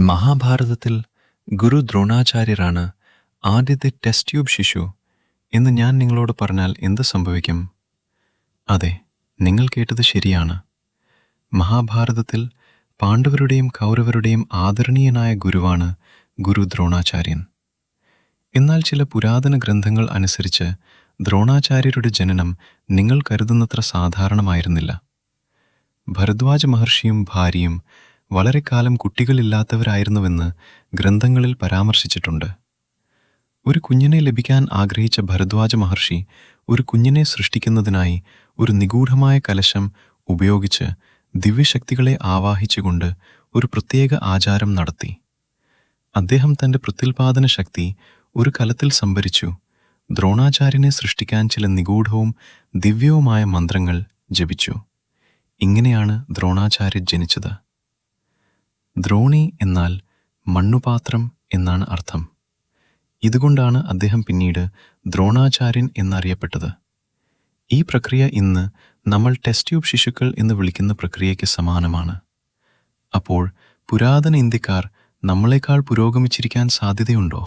മഹാഭാരതത്തിൽ ഗുരു ദ്രോണാചാര്യരാണ് ആദ്യത്തെ test tube ശിശു എന്ന് ഞാൻ നിങ്ങളോട് പറഞ്ഞാൽ എന്ത് സംഭവിക്കും? അതെ, നിങ്ങൾ കേട്ടത് ശരിയാണ്. മഹാഭാരതത്തിൽ പാണ്ഡവരുടെയും കൗരവരുടെയും ആദരണീയനായ ഗുരുവാണ് ഗുരു ദ്രോണാചാര്യൻ. എന്നാൽ ചില പുരാതന ഗ്രന്ഥങ്ങൾ അനുസരിച്ച് ദ്രോണാചാര്യരുടെ ജനനം നിങ്ങൾ കരുതുന്നത്ര സാധാരണമായിരുന്നില്ല. ഭരദ്വാജ മഹർഷിയും ഭാര്യയും വളരെ കാലം കുട്ടികളില്ലാത്തവരായിരുന്നുവെന്ന് ഗ്രന്ഥങ്ങളിൽ പരാമർശിച്ചിട്ടുണ്ട്. ഒരു കുഞ്ഞിനെ ലഭിക്കാൻ ആഗ്രഹിച്ച ഭരദ്വാജ മഹർഷി ഒരു കുഞ്ഞിനെ സൃഷ്ടിക്കുന്നതിനായി ഒരു നിഗൂഢമായ കലശം ഉപയോഗിച്ച് ദിവ്യശക്തികളെ ആവാഹിച്ചുകൊണ്ട് ഒരു പ്രത്യേക ആചാരം നടത്തി. അദ്ദേഹം തൻ്റെ പ്രത്യുൽപാദന ശക്തി ഒരു കലത്തിൽ സംഭരിച്ചു ദ്രോണാചാര്യനെ സൃഷ്ടിക്കാൻ ചില നിഗൂഢവും ദിവ്യവുമായ മന്ത്രങ്ങൾ ജപിച്ചു. ഇങ്ങനെയാണ് ദ്രോണാചാര്യൻ ജനിച്ചത്. ദ്രോണി എന്നാൽ മണ്ണുപാത്രം എന്നാണ് അർത്ഥം. ഇതുകൊണ്ടാണ് അദ്ദേഹം പിന്നീട് ദ്രോണാചാര്യൻ എന്നറിയപ്പെട്ടത്. ഈ പ്രക്രിയ ഇന്ന് നമ്മൾ ടെസ്റ്റ് ട്യൂബ് ശിശുക്കൾ എന്ന് വിളിക്കുന്ന പ്രക്രിയയ്ക്ക് സമാനമാണ്. അപ്പോൾ പുരാതന ഇന്ത്യക്കാർ നമ്മളെക്കാൾ പുരോഗമിച്ചിരിക്കാൻ സാധ്യതയുണ്ടോ?